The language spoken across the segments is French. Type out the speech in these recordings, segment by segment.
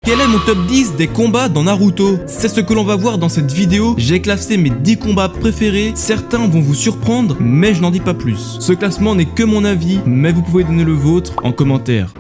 Quel est mon top 10 des combats dans Naruto? C'est ce que l'on va voir dans cette vidéo. J'ai classé mes 10 combats préférés. Certains vont vous surprendre, mais je n'en dis pas plus. Ce classement n'est que mon avis, mais vous pouvez donner le vôtre en commentaire.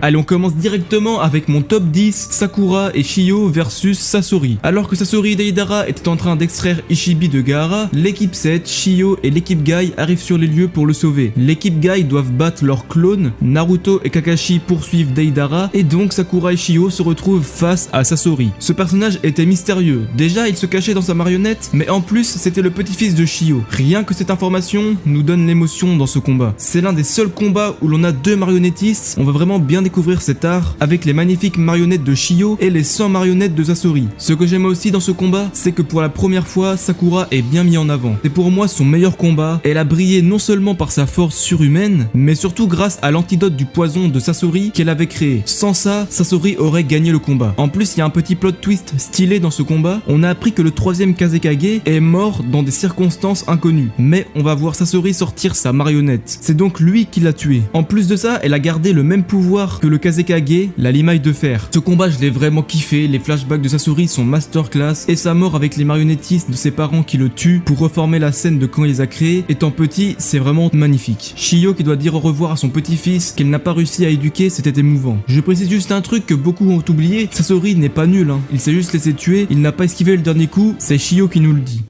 Allez, on commence directement avec mon top 10, Sakura et Shio versus Sasori. Alors que Sasori et Deidara étaient en train d'extraire Ishibi de Gaara, l'équipe 7, Shio et l'équipe Guy arrivent sur les lieux pour le sauver. L'équipe Guy doivent battre leurs clones, Naruto et Kakashi poursuivent Deidara, et donc Sakura et Shio se retrouvent face à Sasori. Ce personnage était mystérieux. Déjà, il se cachait dans sa marionnette, mais en plus, c'était le petit-fils de Shio. Rien que cette information nous donne l'émotion dans ce combat. C'est l'un des seuls combats où l'on a deux marionnettistes. On va vraiment bien découvrir cet art avec les magnifiques marionnettes de Shio et les 100 marionnettes de Sasori. Ce que j'aime aussi dans ce combat, c'est que pour la première fois, Sakura est bien mis en avant. C'est pour moi son meilleur combat. Elle a brillé non seulement par sa force surhumaine, mais surtout grâce à l'antidote du poison de Sasori qu'elle avait créé. Sans ça, Sasori aurait gagné le combat. En plus, il y a un petit plot twist stylé dans ce combat. On a appris que le troisième Kazekage est mort dans des circonstances inconnues. Mais on va voir Sasori sortir sa marionnette. C'est donc lui qui l'a tué. En plus de ça, elle a gardé le même pouvoir que le Kazekage, la limaille de fer. Ce combat, je l'ai vraiment kiffé. Les flashbacks de Sasori sont masterclass et sa mort avec les marionnettistes de ses parents qui le tuent pour reformer la scène de quand il les a créés. Étant petit, c'est vraiment magnifique. Shio qui doit dire au revoir à son petit-fils qu'elle n'a pas réussi à éduquer, c'était émouvant. Je précise juste un truc que beaucoup ont oublié, Sasori n'est pas nul, hein. Il s'est juste laissé tuer, il n'a pas esquivé le dernier coup, c'est Shio qui nous le dit.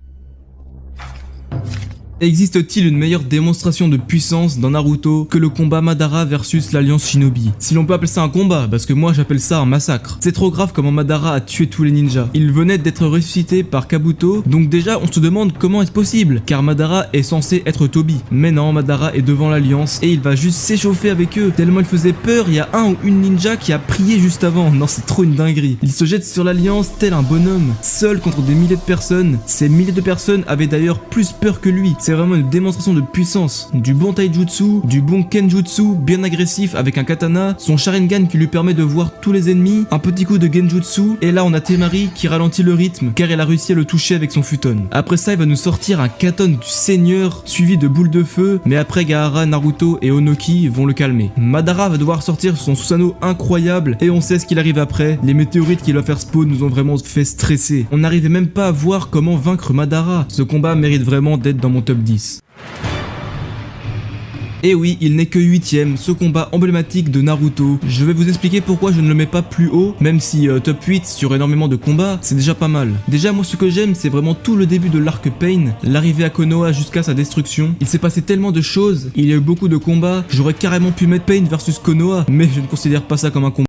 Existe-t-il une meilleure démonstration de puissance dans Naruto que le combat Madara versus l'Alliance Shinobi? Si l'on peut appeler ça un combat, parce que moi j'appelle ça un massacre. C'est trop grave comment Madara a tué tous les ninjas. Il venait d'être ressuscité par Kabuto, donc déjà on se demande comment est-ce possible, car Madara est censé être Tobi. Mais non, Madara est devant l'Alliance et il va juste s'échauffer avec eux. Tellement il faisait peur, il y a un ou une ninja qui a prié juste avant. Non, c'est trop une dinguerie. Il se jette sur l'Alliance tel un bonhomme, seul contre des milliers de personnes. Ces milliers de personnes avaient d'ailleurs plus peur que lui. C'est vraiment une démonstration de puissance, du bon taijutsu, du bon kenjutsu bien agressif avec un katana, son sharingan qui lui permet de voir tous les ennemis, un petit coup de genjutsu, et là on a Temari qui ralentit le rythme car elle a réussi à le toucher avec son futon. Après ça il va nous sortir un katon du seigneur suivi de boules de feu, mais après Gaara, Naruto et Onoki vont le calmer. Madara va devoir sortir son Susanoo incroyable et on sait ce qu'il arrive après. Les météorites qu'il va faire spawn nous ont vraiment fait stresser. On n'arrivait même pas à voir comment vaincre Madara. Ce combat mérite vraiment d'être dans mon top 10. Et oui, il n'est que 8ème, ce combat emblématique de Naruto. Je vais vous expliquer pourquoi je ne le mets pas plus haut, même si top 8 sur énormément de combats, c'est déjà pas mal. Déjà, moi ce que j'aime, c'est vraiment tout le début de l'arc Pain, l'arrivée à Konoha jusqu'à sa destruction. Il s'est passé tellement de choses, il y a eu beaucoup de combats, j'aurais carrément pu mettre Pain versus Konoha, mais je ne considère pas ça comme un combat.